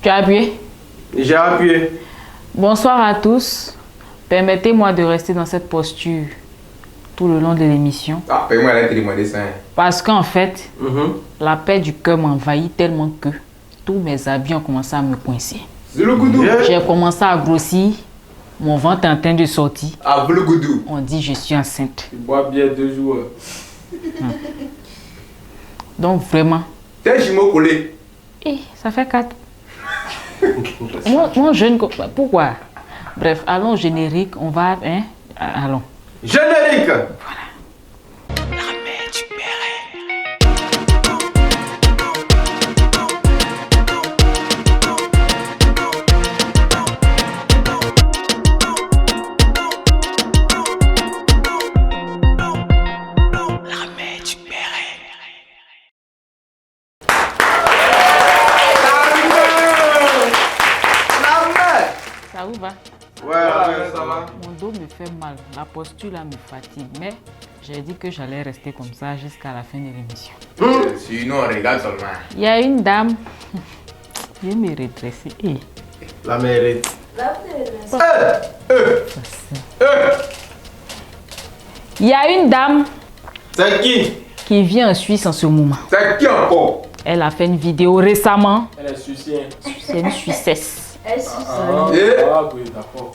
Tu as appuyé? J'ai appuyé. Bonsoir à tous. Permettez-moi de rester dans cette posture tout le long de l'émission. Ah, paye-moi la télémoine ça. Parce qu'en fait, la paix du cœur m'envahit tellement que tous mes habits ont commencé à me coincer. C'est le goudou. J'ai commencé à grossir. Mon ventre est en train de sortir. Ah, le goudou. On dit je suis enceinte. Tu bois bien 2 jours. Donc vraiment. T'es jumeau collé. Eh, ça fait 4. Moi, jeune. Pourquoi? Bref, allons au générique. On va. Hein? Allons. Générique. Ça vous va? Ouais, ça va. Mon dos me fait mal. La posture là me fatigue. Mais j'ai dit que j'allais rester comme ça jusqu'à la fin de l'émission. Sinon, on regarde seulement. Il y a une dame. Je vais me redresser. Eh. La mérite. Il y a une dame C'est qui vit en Suisse en ce moment. C'est qui encore? Elle a fait une vidéo récemment. Elle est suicienne. C'est une Suissesse. Ah oui, d'accord.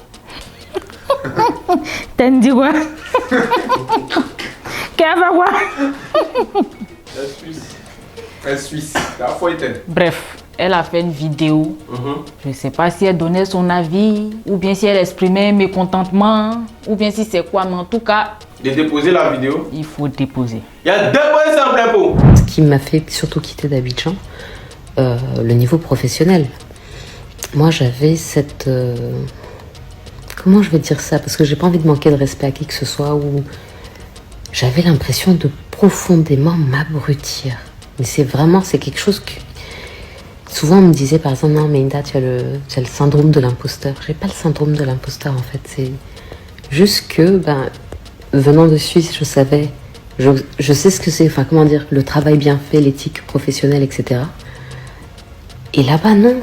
T'as dit quoi? Qu'elle va quoi? Elle est suisse. Un Suisse. La fois éteinte. Bref, elle a fait une vidéo. Je ne sais pas si elle donnait son avis, ou bien si elle exprimait mécontentement, ou bien si c'est quoi, mais en tout cas, De déposer la vidéo. il faut déposer. Il y a 2 points sans plein pot. Ce qui m'a fait surtout quitter d'Abidjan, le niveau professionnel. Moi, j'avais cette... comment je vais dire ça? Parce que j'ai pas envie de manquer de respect à qui que ce soit, ou j'avais l'impression de profondément m'abrutir. Mais c'est quelque chose que... Souvent, on me disait, par exemple, non, mais Inda, tu as le syndrome de l'imposteur. J'ai pas le syndrome de l'imposteur, en fait. C'est juste que, venant de Suisse, je savais... Je sais ce que c'est, enfin, comment dire, le travail bien fait, l'éthique professionnelle, etc. Et là-bas, non.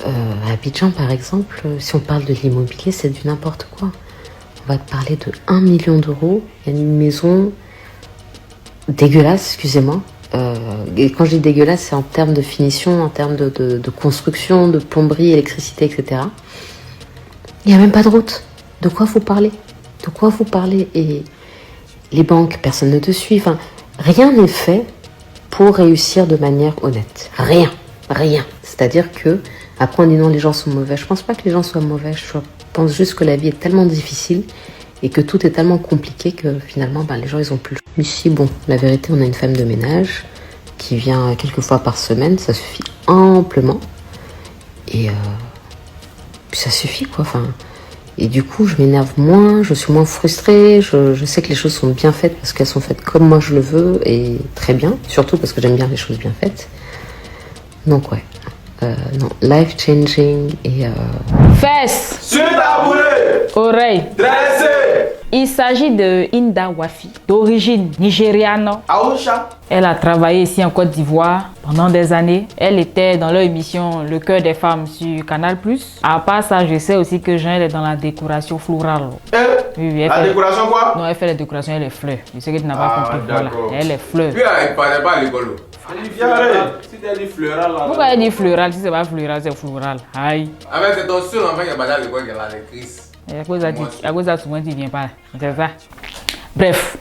À Abidjan, par exemple, si on parle de l'immobilier, c'est du n'importe quoi. On va te parler de 1 million d'euros. Il y a une maison dégueulasse, excusez-moi. Et quand je dis dégueulasse, c'est en termes de finition, en termes de construction, de plomberie, électricité, etc. Il n'y a même pas de route. De quoi vous parlez? De quoi vous parlez? Et les banques, personne ne te suit. Enfin, rien n'est fait pour réussir de manière honnête. Rien. C'est-à-dire que, après on dit non, les gens sont mauvais. Je pense pas que les gens soient mauvais. Je pense juste que la vie est tellement difficile et que tout est tellement compliqué que finalement, les gens, ils ont plus. Ici, bon, la vérité, on a une femme de ménage qui vient quelques fois par semaine. Ça suffit amplement. Et puis ça suffit, quoi. Enfin, et du coup, je m'énerve moins, je suis moins frustrée. Je sais que les choses sont bien faites parce qu'elles sont faites comme moi je le veux et très bien. Surtout parce que j'aime bien les choses bien faites. Donc, ouais. Non, life changing et Fesses, Sur ta boulée. oreilles. Dressé. Il s'agit de Inda Wafi, d'origine nigériane. Aoucha. Elle a travaillé ici en Côte d'Ivoire pendant des années. Elle était dans leur émission Le cœur des femmes sur Canal+. À part ça, je sais aussi que Jean, elle est dans la décoration florale. Oui, La décoration quoi? Non, elle fait la décoration, elle est fleurs. Je sais que tu n'as pas compris. Voilà, d'accord. elle est fleurs. Puis elle parlait pas à l'école. Si tu as dit fleural là. Pourquoi elle dit floral? Si c'est pas floral, c'est floral. Aïe. Ah, mais c'est ton seul enfant qui a parlé à l'école qui a la crise. À cause de ça, souvent, tu ne viens pas. C'est ça. Bref.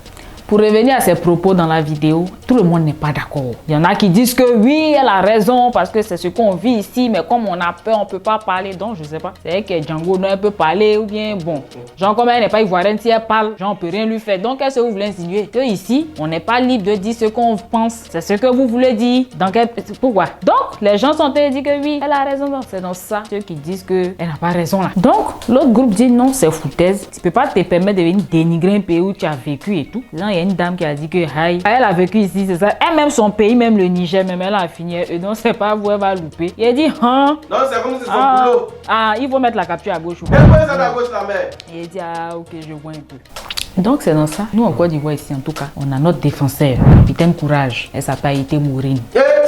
Pour revenir à ses propos dans la vidéo, tout le monde n'est pas d'accord. Il y en a qui disent que oui, elle a raison parce que c'est ce qu'on vit ici, mais comme on a peur, on ne peut pas parler. Donc, je ne sais pas. C'est elle que Django, non, elle peut parler ou bien bon. Genre, comme elle n'est pas ivoirienne, si elle parle, genre, on ne peut rien lui faire. Donc, qu'est-ce que vous voulez insinuer? Que ici, on n'est pas libre de dire ce qu'on pense. C'est ce que vous voulez dire. Donc, pourquoi? Donc, les gens sont en train de dire que oui, elle a raison. Donc, c'est dans ça. Ceux qui disent qu'elle n'a pas raison là. Donc, l'autre groupe dit non, c'est foutaise. Tu ne peux pas te permettre de venir dénigrer un pays où tu as vécu et tout. Genre, il y a une dame qui a dit que elle a vécu ici, c'est ça. Elle même son pays, même le Niger, même elle a fini. Et donc c'est pas où elle va louper. Il a dit hein. Non, c'est comme c'est son boulot. Ah, il faut mettre la capture à gauche. Elle peut ça à gauche la mère. Il a dit ah ok, je vois un peu. Donc c'est dans ça. Nous en Côte d'Ivoire ici en tout cas, on a notre défenseur, capitaine Courage. Elle s'appelle Haïté Mourine.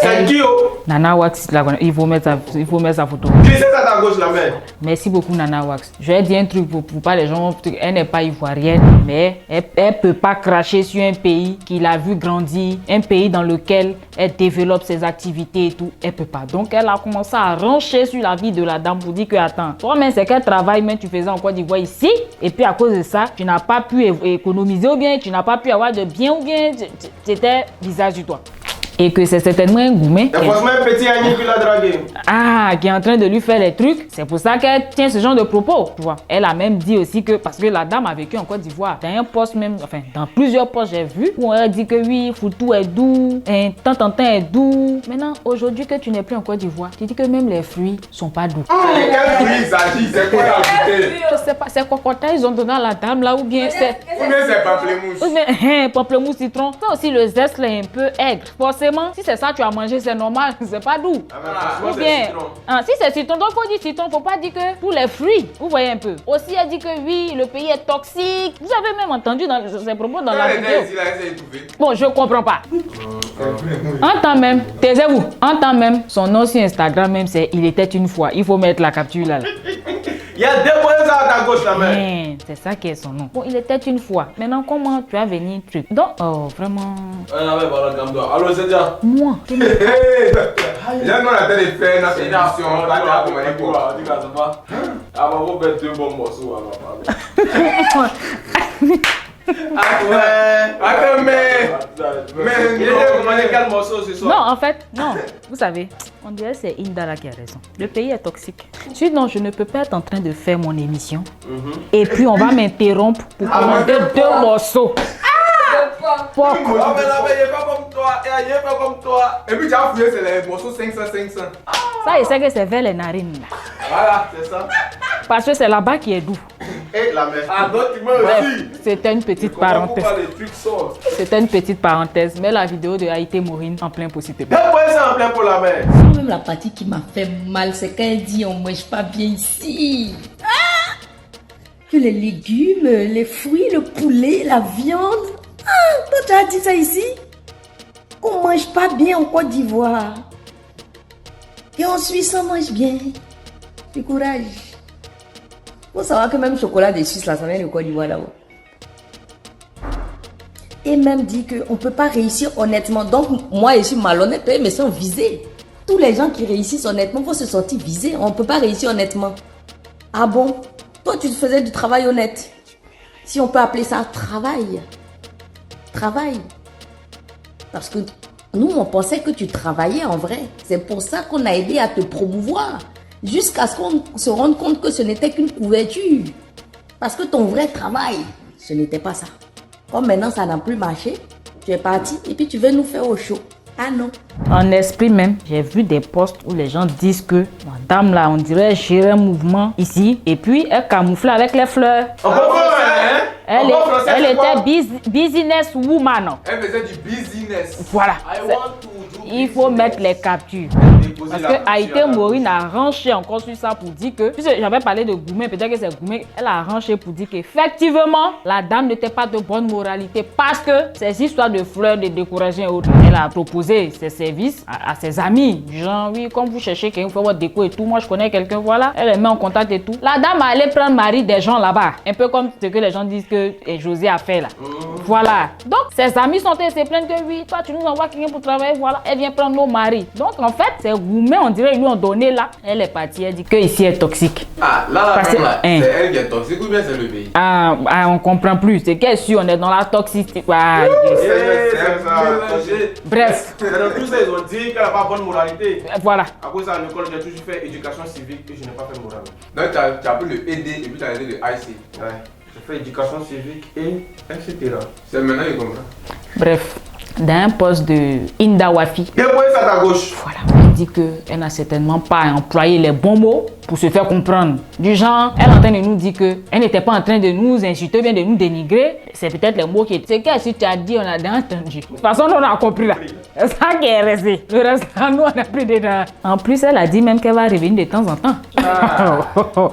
C'est qui, oh? Nana Wax, il faut mettre sa photo. Qui c'est ça à ta gauche, la mère? Merci beaucoup, Nana Wax. Je vais dire un truc pour pas les gens. Elle n'est pas ivoirienne, mais elle peut pas cracher sur un pays qu'il a vu grandir, un pays dans lequel elle développe ses activités et tout. Elle peut pas. Donc, elle a commencé à rancher sur la vie de la dame pour dire que, attends, toi-même, c'est quel travail même tu faisais en Côte d'Ivoire ici, et puis à cause de ça, tu n'as pas pu économiser ou bien tu n'as pas pu avoir de biens ou bien c'était bizarre sur toi. Et que c'est certainement un gourmet. C'est forcément un petit Agni qui l'a dragué. Ah, qui est en train de lui faire les trucs. C'est pour ça qu'elle tient ce genre de propos, tu vois. Elle a même dit aussi que, parce que la dame a vécu en Côte d'Ivoire, dans un poste même, enfin, dans plusieurs postes j'ai vu, où elle dit que oui, Foutou est doux, tant est doux. Maintenant, aujourd'hui que tu n'es plus en Côte d'Ivoire, tu dis que même les fruits sont pas doux. Quel fruit il s'agit? C'est quoi la bouteille? Je sais pas, c'est cocotin, ils ont donné à la dame là, ou bien c'est... Ou bien c'est pamplemousse? Ou bien, pamplemousse, citron. Ça aussi, le zeste là est un peu aigre. Forcément, si c'est ça tu as mangé, c'est normal, c'est pas doux. Ou bien, si c'est citron, donc faut dire citron, faut pas dire que tous les fruits, vous voyez un peu. Aussi, elle dit que oui, le pays est toxique. Vous avez même entendu dans ses propos dans la vidéo. Bon, je comprends pas. En temps même, taisez-vous, en temps même, son nom sur Instagram même, c'est Il était une fois. Il faut mettre la capture là. Il y a deux points à ta gauche, la mère. C'est ça qui est son nom. Bon, il était une fois. Maintenant, comment tu as venu truc? Donc, oh, vraiment. Allô, c'est déjà. Moi. J'ai demandé à la télé faire une émission. Ah, bah, vous faites deux bons morceaux à ma Ah ouais. Attends, mais il était commandé quel morceau ce soir? Non, en fait, non. Vous savez, on dirait que c'est Indala qui a raison. Le pays est toxique. Sinon, je ne peux pas être en train de faire mon émission. Et puis, on va m'interrompre pour commander deux morceaux. Oh, mais là, il n'est pas comme toi. Il n'est pas comme toi. Et puis, tu as fouillé, c'est les morceaux 500. Ça, il sait que c'est vers les narines là. Voilà, c'est ça. Parce que c'est là-bas qui est doux. Et la mère. Ah, donc tu m'as aussi. C'était une petite parenthèse. C'était une petite parenthèse. Mais la vidéo de Haïté Maureen en plein possible. Pourquoi c'est en plein pour la mère? Même la partie qui m'a fait mal, c'est quand elle dit on mange pas bien ici. Ah! Que les légumes, les fruits, le poulet, la viande. Ah, toi tu as dit ça ici? On mange pas bien en Côte d'Ivoire. Et en Suisse on mange bien. Du courage. Faut savoir que même chocolat des Suisses là, ça vient de Côte d'Ivoire là-haut. Et même dit qu'on ne peut pas réussir honnêtement. Donc moi je suis malhonnête, mais sont visés. Tous les gens qui réussissent honnêtement vont se sortir visés. On ne peut pas réussir honnêtement. Ah bon? Toi tu faisais du travail honnête. Si on peut appeler ça travail. Travail. Parce que nous on pensait que tu travaillais en vrai. C'est pour ça qu'on a aidé à te promouvoir. Jusqu'à ce qu'on se rende compte que ce n'était qu'une couverture. Parce que ton vrai travail, ce n'était pas ça. Comme maintenant ça n'a plus marché, tu es parti et puis tu veux nous faire au show. Ah non. En esprit même, j'ai vu des posts où les gens disent que madame là, on dirait gérer un mouvement ici et puis elle camouflait avec les fleurs. Elle était business woman. Elle faisait du business. Voilà. Il faut mettre les captures. Parce que Haïté Maureen a ranché encore sur ça pour dire que, puisque j'avais parlé de Gourmet, peut-être que c'est Gourmet, elle a ranché pour dire qu'effectivement, la dame n'était pas de bonne moralité parce que ces histoires de fleurs, de décoration et autres, elle a proposé ses services à ses amis. Genre, oui, comme vous cherchez quelqu'un pour faire votre déco et tout, moi je connais quelqu'un, voilà, elle les met en contact et tout. La dame allait prendre mari des gens là-bas. Un peu comme ce que les gens disent que José a fait là. Voilà. Donc, ses amis sont allés se plaindre que oui, toi tu nous envoies quelqu'un pour travailler, voilà, elle vient prendre nos maris. Donc, en fait, c'est Gourmet, on dirait, ils lui ont donné là. Elle est partie, elle dit que ici est toxique. Ah, là, c'est elle qui est toxique ou bien c'est le pays? Ah, on comprend plus. C'est qu'elle suit, on est dans la toxicité. Ah, bref. Dans tout ça, ils ont dit qu'elle n'a pas bonne moralité. Voilà. À cause de ça, à l'école, j'ai toujours fait éducation civique et je n'ai pas fait morale. Donc, tu as pris le ED et puis tu as aidé le IC. Ouais. J'ai fait éducation civique et etc. C'est maintenant que je comprends. Bref. Dans un poste de Indawafi. Deux points à ta gauche. Voilà. Elle dit qu'elle n'a certainement pas employé les bons mots pour se faire comprendre. Du genre, elle est en train de nous dire qu'elle n'était pas en train de nous insulter, bien de nous dénigrer. C'est peut-être les mots qui étaient. C'est que si tu as dit, on a entendu. De toute façon, on a compris là. C'est ça qui est resté. Le reste, nous, on a pris dedans. En plus, elle a dit même qu'elle va revenir de temps en temps.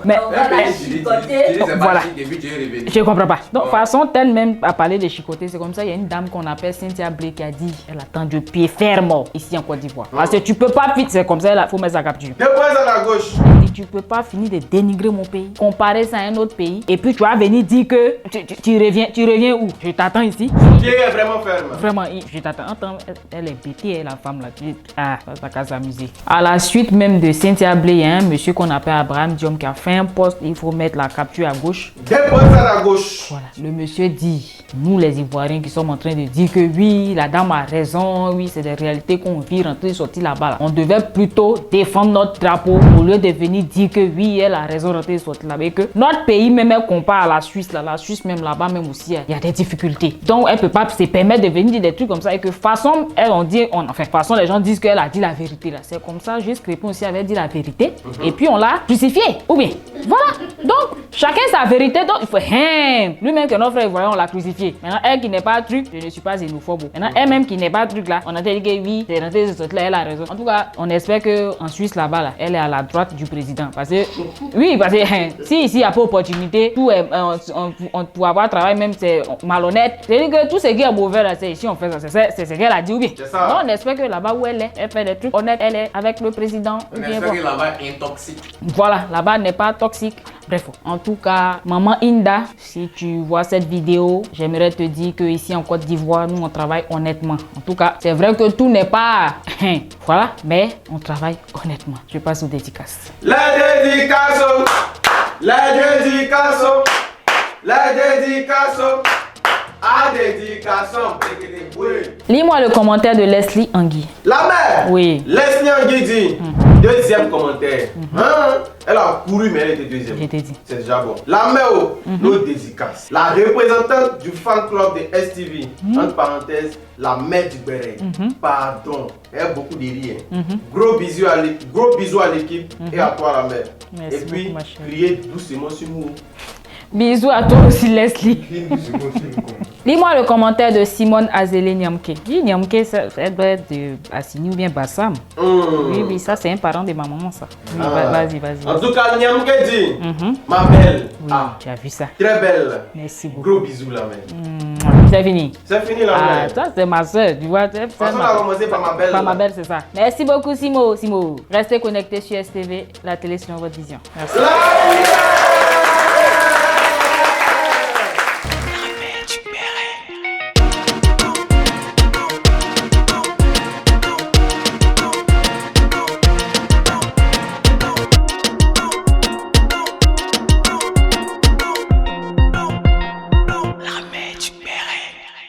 Mais On va la chicoter. Voilà. Et puis tu es revenu. je comprends pas. Donc, façon, elle-même a parlé de chicoter. C'est comme ça, il y a une dame qu'on appelle Cynthia Blake qui a dit elle attend de pied ferme ici en Côte d'Ivoire. Parce que tu peux pas vite, c'est comme ça, il faut mettre sa capture. 2 points à la gauche. Elle dit, tu peux pas finir de dénigrer mon pays, comparer ça à un autre pays, et puis tu vas venir dire que tu reviens où? Je t'attends ici. Pied est vraiment ferme. Vraiment, je t'attends. Attends, elle est bêtée, la femme là. Ah, ça qu'à s'amuser. À la suite même de Cynthia Blay, il y a un monsieur qu'on appelle Abraham Diom qui a fait un post. Il faut mettre la capture à gauche. 2 points à la gauche. Voilà. Le monsieur dit, nous les Ivoiriens qui sommes en train de dire que oui, la dame a raison, oui, c'est des réalités qu'on vit, rentrer, sortir là-bas. Là. On devait plutôt défendre notre drapeau au lieu de venir dire que oui, elle a raison, rentrer, sortir là-bas. Et que notre pays, même elle compare à la Suisse, là, la Suisse même là-bas, même aussi, il y a des difficultés. Donc, elle peut pas se permettre de venir dire des trucs comme ça et que façon, elle, on dit, enfin, façon, les gens disent qu'elle a dit la vérité là. C'est comme ça, juste Crépin aussi avait dit la vérité et puis on l'a crucifié. Ou bien, voilà. Donc, chacun sa vérité, donc il faut, lui-même que notre frère ivoirien, on l'a crucifié. Maintenant, elle qui n'est pas truc, je ne suis pas xénophobe. Maintenant, elle-même qui n'est pas truc là, on a dit que oui, c'est rentré, là, elle a raison. En tout cas, on espère qu'en Suisse là-bas, là, elle est à la droite du président. Parce que, oui, parce que si ici il n'y a pas d'opportunité, tout est, pour avoir travail même, c'est malhonnête. C'est-à-dire que tout ce qui est mauvais là, c'est ici, on fait ça. C'est ce qu'elle a dit ou bien. C'est ça. Non, on espère que là-bas où elle est, elle fait des trucs honnêtes, elle est avec le président. On ou bien espère bon. que là-bas est intoxique. Voilà, là-bas n'est pas toxique. Bref, en tout cas, maman Inda, si tu vois cette vidéo, j'aimerais te dire que ici en Côte d'Ivoire, nous on travaille honnêtement. En tout cas, c'est vrai que tout n'est pas, voilà, mais on travaille honnêtement. Je passe aux dédicaces. La dédicace, la dédicace, la dédicace, à dédication. Lis-moi le commentaire de Leslie Angui. La mère. Oui. Leslie Angui dit. Deuxième commentaire. Hein? Elle a couru, mais elle était deuxième. Je t'ai dit. C'est déjà bon. La mère, nos dédicaces. La représentante du fan club de STV. Entre parenthèses, la mère du béret. Pardon. Elle a beaucoup de rire. Gros bisous à l'équipe et à toi, la mère. Merci et puis, beaucoup, ma chérie. criez doucement sur nous. Bisous à toi aussi, Leslie. Lis-moi le commentaire de Simone Azele Niamke. Dis Niamke, ça doit être de Assini ou bien Bassam. Oui, oui, ça c'est un parent de ma maman, ça. Oui, vas-y. En tout cas, Niamke dit, ma belle. Oui, tu as vu ça. Très belle. Merci beaucoup. Gros bisous, la mère. C'est fini. C'est fini, la mère. Toi, c'est ma soeur, tu vois. On va commencer par ma belle. Par ma belle, c'est ça. Merci beaucoup, Simo. Restez connectés sur STV, la télé sur votre vision. Merci.